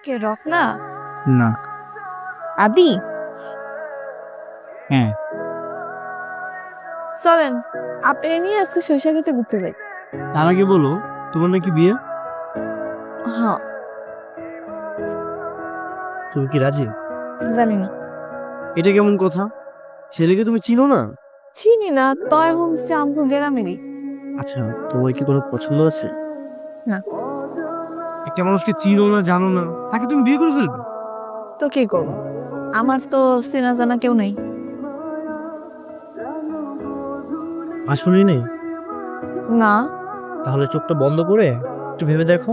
কে রত্না? না। আদি? হ্যাঁ। চলেন আপনাকে নিয়ে আজকে শৈশাগতে ঘুরতে যাই। তার আগে বলো, তোমার নাকি বিয়ে? হ্যাঁ। তুমি কি রাজি? জানি না। এটা কেমন কথা? ছেলেকে তুমি চিনো না? চিনি না, তো এখন সে আমগো গ্রামেরই। আচ্ছা, তোমার কি কোনো পছন্দ আছে? না। একটা মানুষকে চিনো না, জানো না, তাকে তুমি বিয়ে করে ফেলবে? তো কি করবো, আমার তো চেনা জানা কেউ নেই। আসলেই নেই? না। তাহলে চোখটা বন্ধ করে একটু ভেবে দেখো।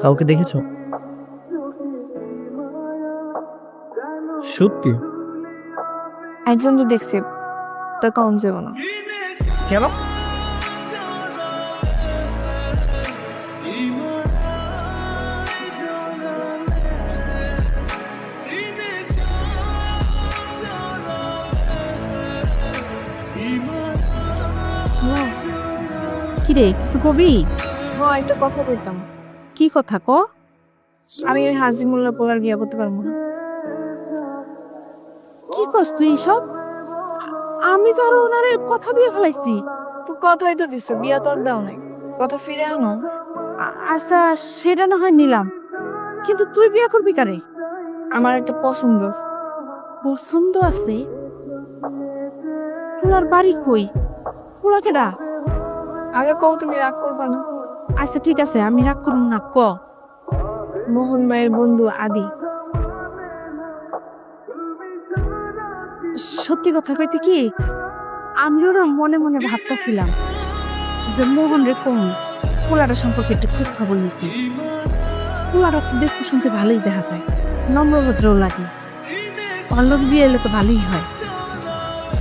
কাউকে দেখেছো? সত্যি? একজন তো দেখছি, তা কম যাবো না। কেন? কি রে, কিছু কবি? একটা কথা বলতাম। কি কথা ক? আমি ওই হাজিমুল্লাহ পোলার বিয়ে করতে পারবো না। কি কস তুই সব? আমি তো আরো ওনারে কথা দিয়ে ফেলাইছি। তো কথাই তো দিছো, বিয়া তো আর দাও নাই, কথা ফিরে আনো। আচ্ছা, সেটা না হয় নিলাম, কিন্তু তুই বিয়ে করবি কারে? আমার একটা পছন্দ আছে। পছন্দ আছে? পোলার বাড়ি কই? পোলা কেডা? আগে কও, তুমি রাগ করবা না? আচ্ছা ঠিক আছে, আমি রাগ করুম না, ক। মোহন ভাইয়ের বন্ধু আদি। সত্যি কথা কইতে কি, আমিও না মনে মনে ভাবতেছিলাম যে মোহন রে কোন পোলাটা সম্পর্কে একটু খোঁজ খবর নিতে। পোলাটা তো দেখতে শুনতে ভালোই দেখা যায়, নম্রভদ্রও লাগে, অল্লক বিয়ে এলে তো ভালোই হয়।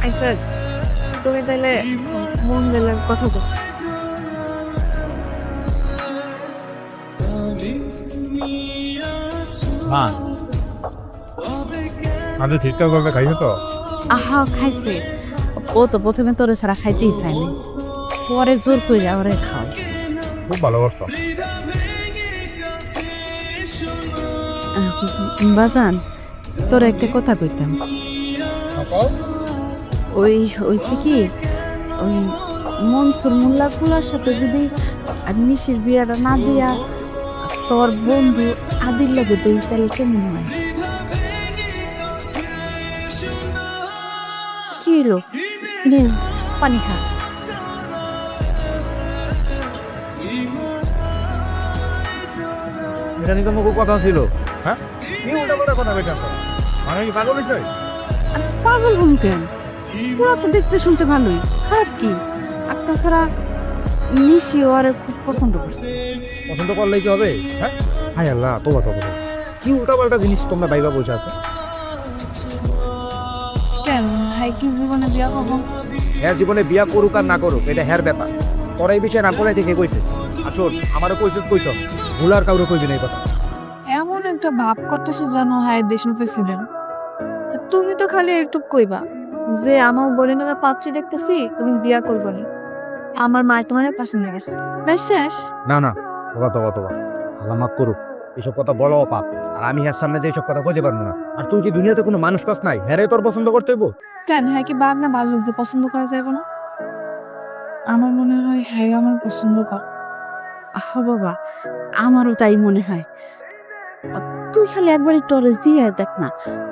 আচ্ছা, তুমি তাহলে মন বেলার কথা বল। মা, আমি ঠিকঠাক ভাবে খাইছো তো? আহা, খাইছে। ও তো প্রথমে তোরে ছাড়া খাইতেই চায়নি, পরে জোর করে ওরে খাওয়াইছে। খুব ভালো করতো। বাজান, তোর একটা কথা কইতাম। ওই হইছে কি, ওই মনসুর মোল্লার ফুলার সাথে যদি নিশির বিয়াটা না দিয়া তোর বন্ধু আদির লাগে দেই, তাহলে কেমন হয়? কি হলো? নে, পানি খা। এটা নিয়ে তো মুখ কথা ছিল। হ্যাঁ, কি উল্টা কথা বেটার তো? মানে কি পাগল হয়েছে? আর পাগল হন কেন? পুরা তো দেখতে শুনতে ভালোই, খারাপ কি? আর তাছাড়া নিশি ওরে খুব পছন্দ করছে। পছন্দ করলেই কি হবে? হ্যাঁ, হায় আল্লাহ, তোবা তোবা। কি উল্টা পাল্টা জিনিস তোমরা বাইবা বসে আছে। কেন হাই কি জীবনে বিয়া করবো? হ্যাঁ, জীবনে বিয়া করুক আর না করুক, এটা হ্যার ব্যাপার। তোরা এই বিষয়ে না করে থেকে কইছে। আসল আমারও কইছ, ভুলার কাউরে কইবি না এই কথা। এমন একটা ভাব করতেছো জানো হাই দেশের প্রেসিডেন্ট। তুমি তো খালি একটু কইবা যে আমার বোনের নামে পাপচি দেখতেছি, তুমি বিয়া করবো না। আমার মা তোমার পছন্দ করছে, বেশ শেষ। না না, তোবা আল্লাহ মাফ করুক, এসব কথা বলো পাপ। আর আমি হ্যার সামনে যে এসব কথা কইতে পারবো না। আর তুই কি দুনিয়াতে কোনো মানুষ পাস নাই হ্যারে তোর পছন্দ করতে হইব? কেন হ্যাঁ কি বাঘ না ভালো লোক যে পছন্দ করা যাবে না? আমার মনে হয় হ্যাঁ আমার পছন্দ কর। আহ বাবা, আমারও তাই মনে হয়। তুই খালি একবার একটু ওরে জিয়া দেখ না,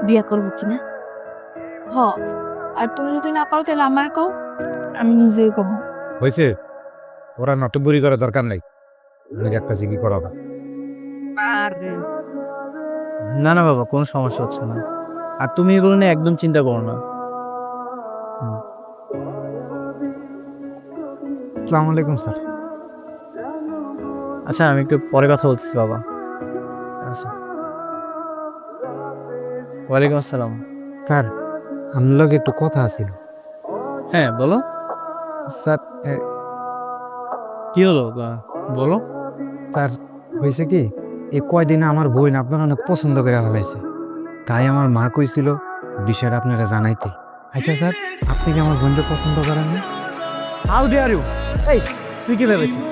বিয়া করবো কিনা। হ, আর তুমি যদি না পারো তাহলে আমার কও, আমি নিজেই কব। হয়েছে, ওরা নটবুরি করার দরকার নাই। অনেক একটা জিগি করাবা। না না বাবা, কোনো সমস্যা হচ্ছে না। আর তুমি এগুলো নিয়ে একদম চিন্তা করো না। আসসালামু আলাইকুম স্যার। আচ্ছা, আমি একটু পরে কথা বলছি বাবা। আচ্ছা, ওয়ালাইকুম আসসালাম। স্যার, আপনার লগে একটু কথা আছিল। হ্যাঁ বলো। স্যার, কি হলো বলো। স্যার হয়েছে কি, এই কয়দিনে আমার বোন আপনার অনেক পছন্দ করে ফেলাইছে। তাই আমার মা কইছিল বিষয়টা আপনারা জানাইতে। আচ্ছা স্যার, আপনি কি আমার বোনকে পছন্দ করেন না? How dare you! এই, তুই কি ভেবেছিস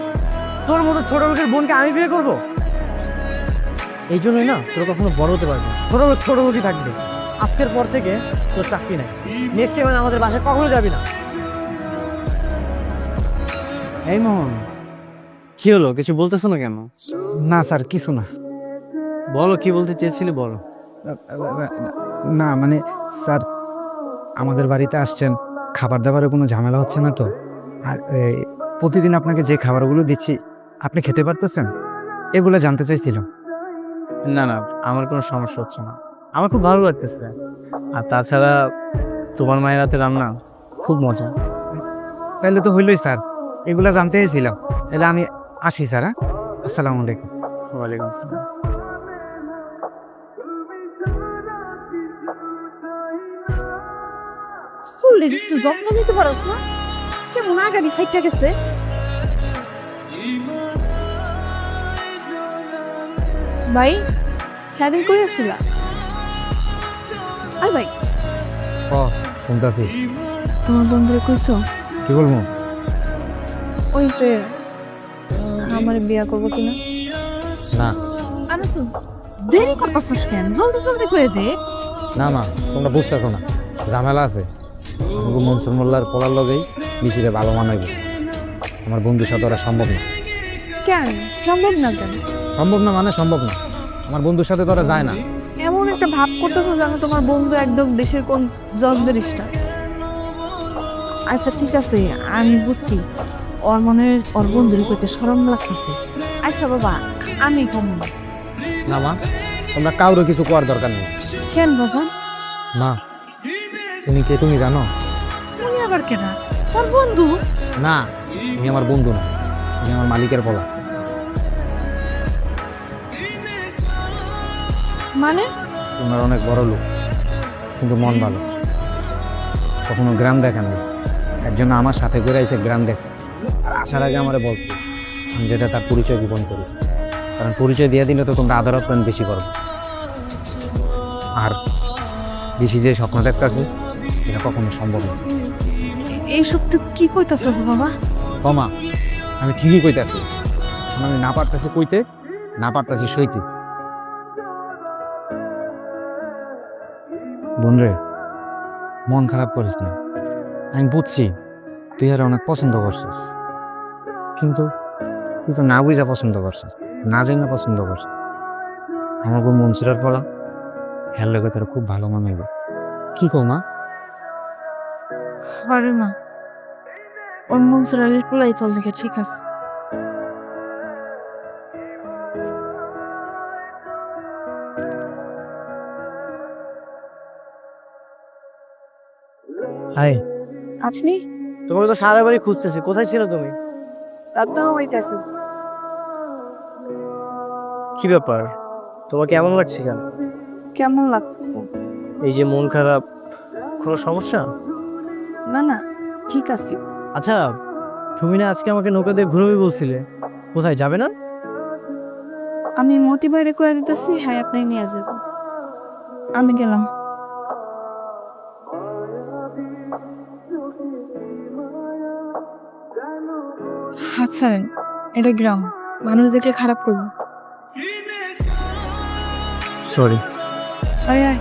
তোর মতো ছোট লোকের বোনকে আমি বিয়ে করব? এই জন্যই না তোর কখনো বড় হতে পারবে না। ছোট লোকই থাকবে। আজকের পর থেকে তোর চাকরি নাই। নেক্সট টাইম আমাদের বাসায় কখনো যাবি না। এই মোহন, কি হলো? কিছু বলতেছো না কেন? না স্যার, কিছু না। বলো, কি বলতে চেয়েছিলি বলো। না মানে স্যার, আমাদের বাড়িতে আসছেন, খাবার দাবারের কোনো ঝামেলা হচ্ছে না তো? আর প্রতিদিন আপনাকে যে খাবারগুলো দিচ্ছি আপনি খেতে পারতেছেন? এগুলো জানতে চাইছিলাম। না না, আমার কোনো সমস্যা হচ্ছে না, আমার খুব ভালো লাগতেছে। আর তাছাড়া তোমার মায়ের হাতে রান্না খুব মজা। তাহলে তো হইলই স্যার, এগুলো জানতে চাইছিলাম। তাহলে আমি আসি স্যার। হ্যাঁ, আসসালামু আলাইকুম। ওয়ালাইকুম আসসালাম। চুলের একটু যত্ন নিতে পারস না? কেমন আগারি ফাইটটা গেছে। ভাই, সারাদিন কই আসছিলা? আই ভাই, ও শুনতেছি। তোমার বন্ধুরে কইছো কি বলবো? ওই যে আমার বিয়া করবো কিনা? না আরে তো দেরি করতেছস কেন? জলদি জলদি করে দে। না মা, তোমরা বুঝতেছো না, ঝামেলা আছে। আমাকে মনসুর মোল্লার পোলার লগেই মিশিরে ভালো মানাইবে। আমার বন্ধুর সাথে ওরা সম্ভব না। কেন সম্ভব না? কেন সম্ভব না মানে সম্ভব না, আমার বন্ধুর সাথে তো ওরা যায় না। এমন একটা ভাব করতেছো যেন তোমার বন্ধু একদম দেশের কোন জজ ব্যারিস্টার। আচ্ছা ঠিক আছে, আমি বুঝছি ওর মনে ওর বন্ধুর কইতে শরম লাগতেছে। আচ্ছা বাবা, আমি কমন না মা, তোমরা কারো কিছু করার দরকার নেই। কেন বাজান? মা, তুমি কে তুমি জানো? শুনি আবার কেনা তোর বন্ধু? না, তুমি আমার বন্ধু না, তুমি আমার মালিকের পোলা। মানে তোমার অনেক বড় লোক, কিন্তু মন ভালো। কখনো গ্রাম দেখে না, একজন আমার সাথে করে আইসে গ্রাম দেখে। আর আসার আগে আমারে বলছে আমি যেটা তার পরিচয় গোপন করি, কারণ পরিচয় দিয়ে দিলে তো তোমরা আদর আপ্যায়ন বেশি করবে। আর বেশি যে স্বপ্ন দেখতেছে এটা কখনো সম্ভব না। এইসব তুই কি কইতাছিস বাবা? কমা, আমি ঠিকই কইতাছি। এখন আমি না পারতেছি কইতে, না পারতেছি সইতে। বোন রে, মন খারাপ করিস না। আমি বুঝছি তুই আর অনেক পছন্দ করছিস, কিন্তু তুই তো না বুঝা পছন্দ করছিস, না জেনে পছন্দ করছিস। আমার বোন মনসুরার পড়া হের লোকে তোর খুব ভালো মনে হবে। কি কো মা? পারে না, ওর মনসুর আলীর পোলাই তোর দেখে ঠিক আছে। হাই, আপনি তোমাকে তো সারা বাড়ি খুঁজতেছি, কোথায় ছিল তুমি? রাতটাও হইতেছে। কি ব্যাপার, তোমাকে এমন লাগছে কেন? কেমন লাগতেছে? এই যে মন খারাপ, কোনো সমস্যা? না না, ঠিক আছে। আচ্ছা, তুমি না আজকে আমাকে নৌকা দিয়ে ঘুরবে বলছিলে, কোথায় যাবে না? আমি মতি বাইরে করে দিতেছি, হ্যাঁ আপনাই নিয়ে যাব। আমি গেলাম। হাত ছাড়েন, এটা গ্রাম, মানুষ দেখলে খারাপ করবো। সরি। আয় আয়।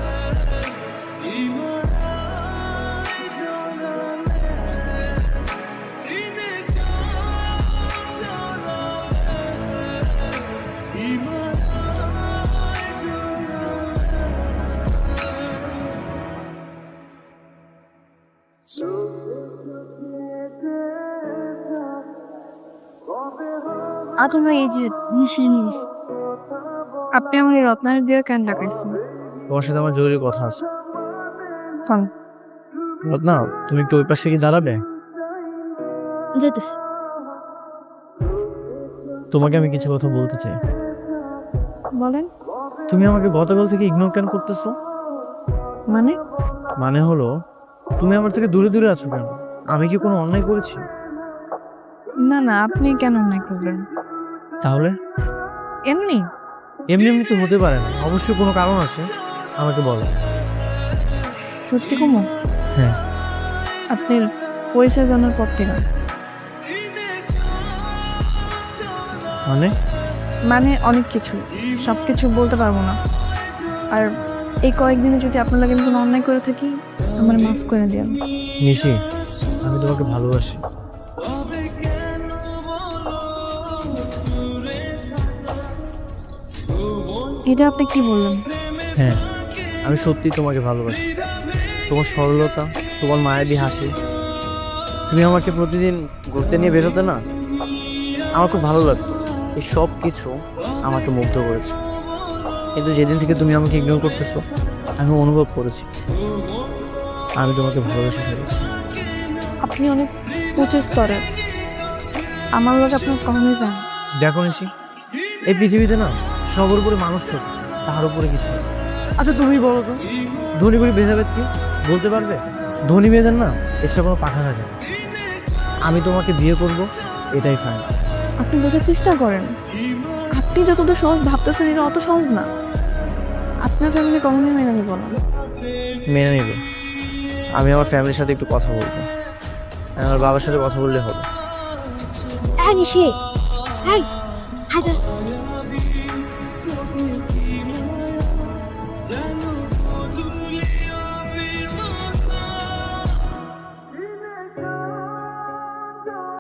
এখন এই যে নিস আপনি আমার এই রত্নার দিয়ে কেন ডাকাইছেন? তোমার সাথে আমার জরুরি কথা আছে। কোন? রত্না, তুমি একটু ওই পাশে কি দাঁড়াবে? যেতেছি। তোমাকে আমি কিছু কথা বলতে চাই। বলেন। তুমি আমাকে গতকাল থেকে ইগনোর কেন করতেছো? মানে মানে হলো, তুমি আমার থেকে দূরে দূরে আছো কেন? আমি কি কোনো অন্যায় করেছি? না না, আপনি কেন অন্যায় করবেন? তাহলে এমনি এমনি এমনি তো হতে পারে না, অবশ্যই কোনো কারণ আছে, আমাকে বলো। সত্যি কুমু? হ্যাঁ। আপনার পরিচয় জানার পর থেকে। মানে মানে অনেক কিছু, সব কিছু বলতে পারবো না। আর এই কয়েকদিনে যদি আপনার লাগে আমি কোনো অন্যায় করে থাকি, আমার মাফ করে দিন। নিশি, আমি তোমাকে ভালোবাসি। এটা আপনি কি বললেন? হ্যাঁ, আমি সত্যি তোমাকে ভালোবাসি। তোমার সরলতা, তোমার মায়াবী হাসি, তুমি আমাকে প্রতিদিন ঘুরতে নিয়ে বেরোতে না, আমার খুব ভালো লাগতো। এই সব কিছু আমাকে মুগ্ধ করেছে। কিন্তু যেদিন থেকে তুমি আমাকে ইগনোর করতেছো, আমি অনুভব করেছি আমি তোমাকে ভালোবেসে ফেলেছি। আপনি অনেক উঁচু স্তরের, আমার লোক আপনার কখনোই যান। দেখো নিশি, এই পৃথিবীতে না সবার উপরে মানুষ ছোট, তার উপরে কিছু নেই। আচ্ছা তুমি বলো তো, ধনী গরিব ভেদাভেদ কি বলতে পারবে? ধনী মেয়েদের না এক্সট্রা কোনো পাখা থাকে না। আমি তোমাকে বিয়ে করব, এটাই ফাইন। আপনি বোঝার চেষ্টা করেন, আপনি যতটা সহজ ভাবতেছেন এটা অত সহজ না। আপনার ফ্যামিলি কখনোই মেনে নেব না। মেনে নেবে। আমি আমার ফ্যামিলির সাথে একটু কথা বলবো, আমার বাবার সাথে কথা বললে হবে। নিশি,